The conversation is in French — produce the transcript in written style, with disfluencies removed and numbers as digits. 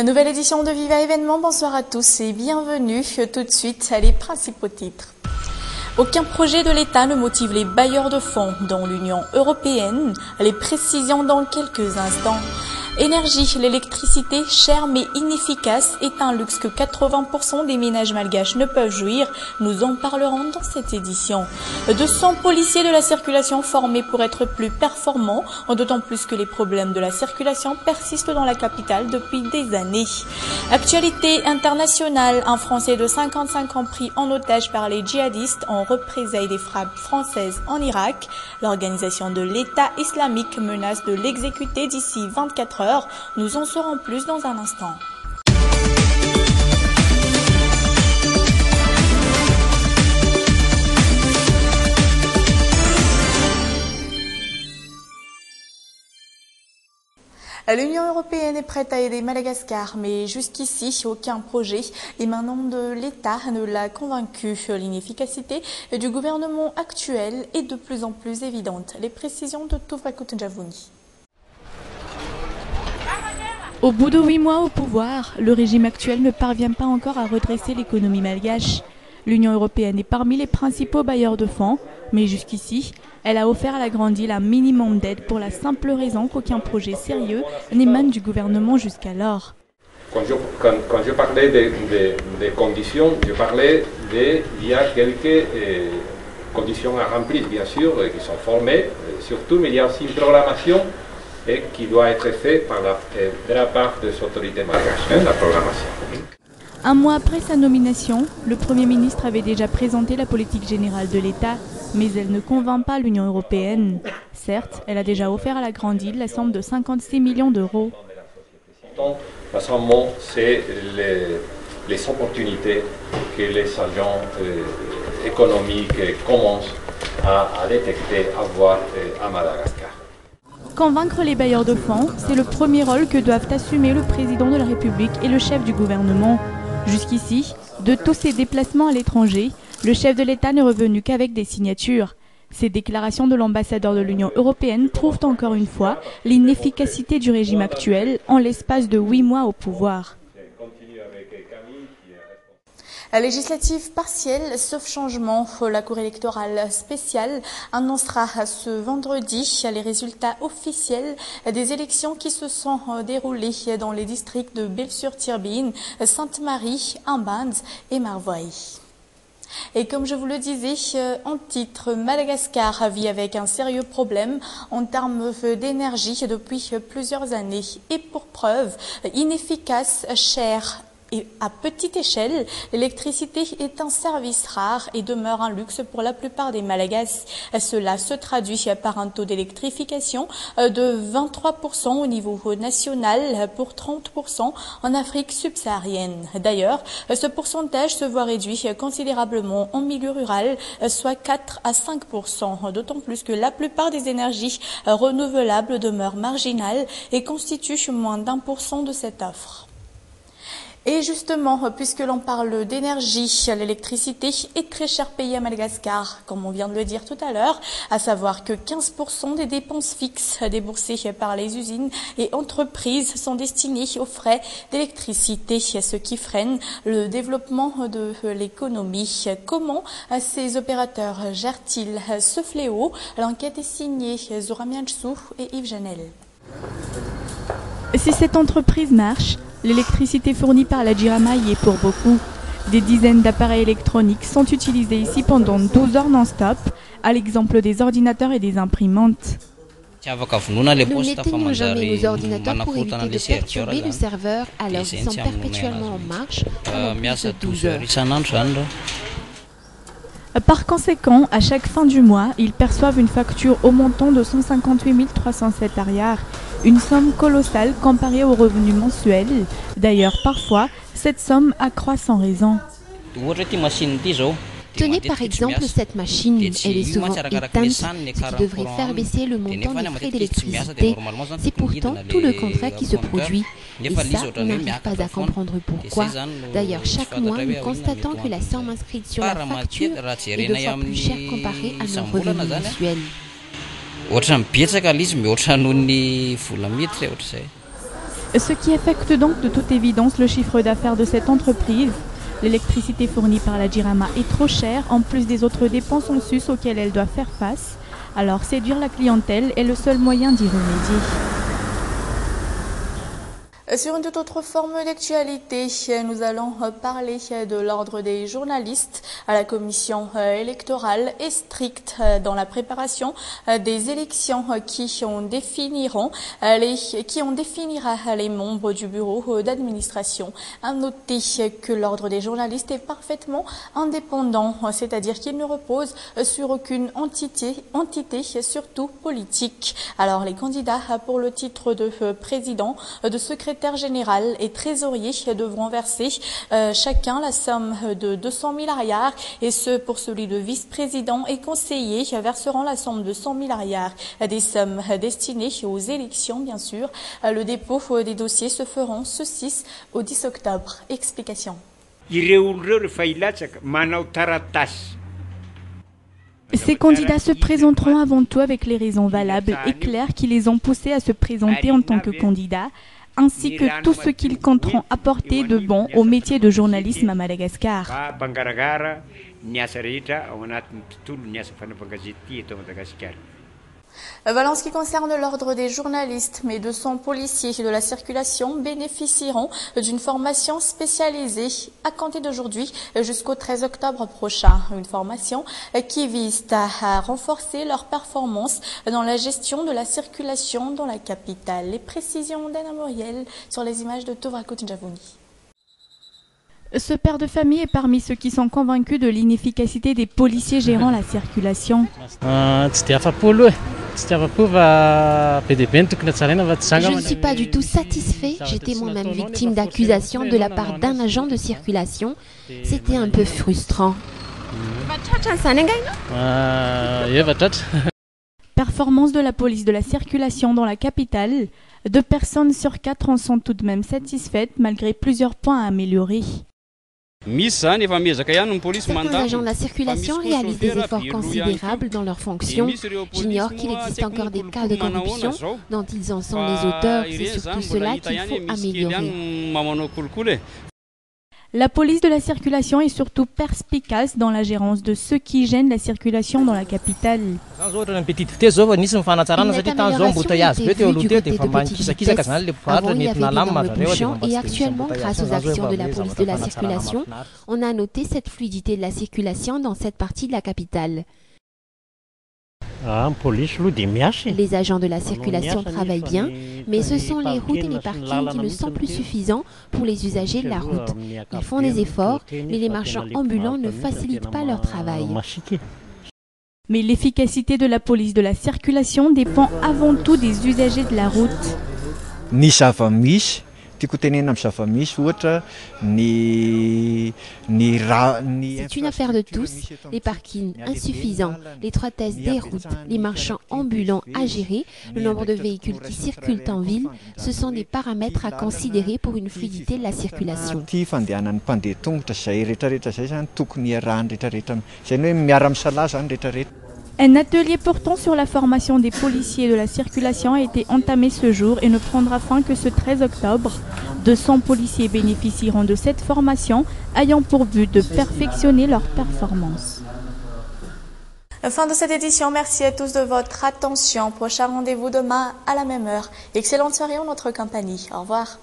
Nouvelle édition de Viva Événement, bonsoir à tous et bienvenue. Tout de suite, les principaux titres. Aucun projet de l'État ne motive les bailleurs de fonds dans l'Union européenne. Les précisions dans quelques instants. Énergie, l'électricité chère mais inefficace est un luxe que 80% des ménages malgaches ne peuvent jouir. Nous en parlerons dans cette édition. 200 policiers de la circulation formés pour être plus performants, d'autant plus que les problèmes de la circulation persistent dans la capitale depuis des années. Actualité internationale, un Français de 55 ans pris en otage par les djihadistes en représailles des frappes françaises en Irak. L'organisation de l'État islamique menace de l'exécuter d'ici 24 heures. Nous en saurons plus dans un instant. L'Union européenne est prête à aider Madagascar, mais jusqu'ici, aucun projet émanant de l'État ne l'a convaincu. L'inefficacité du gouvernement actuel est de plus en plus évidente. Les précisions de Touvrakut Njavouni. Au bout de 8 mois au pouvoir, le régime actuel ne parvient pas encore à redresser l'économie malgache. L'Union européenne est parmi les principaux bailleurs de fonds, mais jusqu'ici, elle a offert à la grande île un minimum d'aide pour la simple raison qu'aucun projet sérieux n'émane du gouvernement jusqu'alors. Quand je parlais des conditions, je parlais il y a quelques conditions à remplir, bien sûr, qui sont formées, surtout, mais il y a aussi une programmation et qui doit être fait de la part des autorités malgaches, la programmation. Un mois après sa nomination, le Premier ministre avait déjà présenté la politique générale de l'État, mais elle ne convainc pas l'Union européenne. Certes, elle a déjà offert à la grande île la somme de 56 millions d'euros. Sincèrement, c'est les opportunités que les agents économiques commencent à détecter, à voir à Madagascar. Convaincre les bailleurs de fonds, c'est le premier rôle que doivent assumer le président de la République et le chef du gouvernement. Jusqu'ici, de tous ses déplacements à l'étranger, le chef de l'État n'est revenu qu'avec des signatures. Ces déclarations de l'ambassadeur de l'Union européenne prouvent encore une fois l'inefficacité du régime actuel en l'espace de 8 mois au pouvoir. Législative partielle, sauf changement, la Cour électorale spéciale annoncera ce vendredi les résultats officiels des élections qui se sont déroulées dans les districts de Belle-sur-Tirbine, Sainte-Marie, Amband et Marvoy. Et comme je vous le disais en titre, Madagascar vit avec un sérieux problème en termes d'énergie depuis plusieurs années. Et pour preuve, inefficace, cher et à petite échelle, l'électricité est un service rare et demeure un luxe pour la plupart des Malagasy. Cela se traduit par un taux d'électrification de 23% au niveau national pour 30% en Afrique subsaharienne. D'ailleurs, ce pourcentage se voit réduit considérablement en milieu rural, soit 4 à 5%, d'autant plus que la plupart des énergies renouvelables demeurent marginales et constituent moins d'1% de cette offre. Et justement, puisque l'on parle d'énergie, l'électricité est très cher payée à Madagascar, comme on vient de le dire tout à l'heure, à savoir que 15% des dépenses fixes déboursées par les usines et entreprises sont destinées aux frais d'électricité, ce qui freine le développement de l'économie. Comment ces opérateurs gèrent-ils ce fléau? L'enquête est signée Zora Mianchou et Yves Janel. Si cette entreprise marche, l'électricité fournie par la Jirama y est pour beaucoup. Des dizaines d'appareils électroniques sont utilisés ici pendant 12 heures non-stop, à l'exemple des ordinateurs et des imprimantes. Nous n'éteignons jamais nos ordinateurs pour éviter de perturber le serveur, alors ils sont perpétuellement en marche pendant plus de 12 heures. Par conséquent, à chaque fin du mois, ils perçoivent une facture au montant de 158 307 ariars, une somme colossale comparée aux revenus mensuels. D'ailleurs, parfois, cette somme accroît sans raison. Tenez par exemple cette machine, elle est souvent éteinte, ce qui devrait faire baisser le montant des frais d'électricité. C'est pourtant tout le contraire qui se produit. Et ça, on n'arrive pas à comprendre pourquoi. D'ailleurs, chaque mois, nous constatons que la somme inscrite sur la facture est 2 fois plus chère comparée à nos revenus mensuels. Ce qui affecte donc de toute évidence le chiffre d'affaires de cette entreprise. L'électricité fournie par la Jirama est trop chère, en plus des autres dépenses en sus auxquelles elle doit faire face. Alors séduire la clientèle est le seul moyen d'y remédier. Sur une toute autre forme d'actualité, nous allons parler de l'ordre des journalistes. La commission électorale est stricte dans la préparation des élections qui définira les membres du bureau d'administration. À noter que l'ordre des journalistes est parfaitement indépendant, c'est-à-dire qu'il ne repose sur aucune entité, surtout politique. Alors les candidats pour le titre de président, de secrétaire général et trésorier devront verser chacun la somme de 200 000 ariars et ceux pour celui de vice-président et conseiller verseront la somme de 100 000 ariars. Des sommes destinées aux élections, bien sûr. Le dépôt des dossiers se feront ce 6 au 10 octobre. Explication. Ces candidats se présenteront avant tout avec les raisons valables et claires qui les ont poussés à se présenter en tant que candidats, ainsi que tout ce qu'ils compteront apporter de bon au métier de journalisme à Madagascar. Voilà en ce qui concerne l'ordre des journalistes, mais 200 policiers de la circulation bénéficieront d'une formation spécialisée à compter d'aujourd'hui jusqu'au 13 octobre prochain. Une formation qui vise à renforcer leur performance dans la gestion de la circulation dans la capitale. Les précisions d'Anna Moriel sur les images de Tovrakot Njavouni. Ce père de famille est parmi ceux qui sont convaincus de l'inefficacité des policiers gérant la circulation. Je ne suis pas du tout satisfait. J'étais moi-même victime d'accusations de la part d'un agent de circulation. C'était un peu frustrant. Performance de la police de la circulation dans la capitale. 2 personnes sur 4 en sont tout de même satisfaites malgré plusieurs points à améliorer. Certains agents de la circulation réalisent des efforts considérables dans leurs fonctions. J'ignore qu'il existe encore des cas de corruption dont ils en sont les auteurs. C'est surtout cela qu'il faut améliorer. La police de la circulation est surtout perspicace dans la gérance de ceux qui gênent la circulation dans la capitale. Une nette amélioration a été vue du côté de Petite Vitesse. Avant, il y avait d'énormes bouchons et actuellement, grâce aux actions de la police de la circulation, on a noté cette fluidité de la circulation dans cette partie de la capitale. Les agents de la circulation travaillent bien, mais ce sont les routes et les parkings qui ne sont plus suffisants pour les usagers de la route. Ils font des efforts, mais les marchands ambulants ne facilitent pas leur travail. Mais l'efficacité de la police de la circulation dépend avant tout des usagers de la route. C'est une affaire de tous, les parkings insuffisants, l'étroitesse des routes, les marchands ambulants à gérer, le nombre de véhicules qui circulent en ville, ce sont des paramètres à considérer pour une fluidité de la circulation. Un atelier portant sur la formation des policiers de la circulation a été entamé ce jour et ne prendra fin que ce 13 octobre. 200 policiers bénéficieront de cette formation, ayant pour but de perfectionner leur performance. Fin de cette édition, merci à tous de votre attention. Prochain rendez-vous demain à la même heure. Excellente soirée en notre compagnie. Au revoir.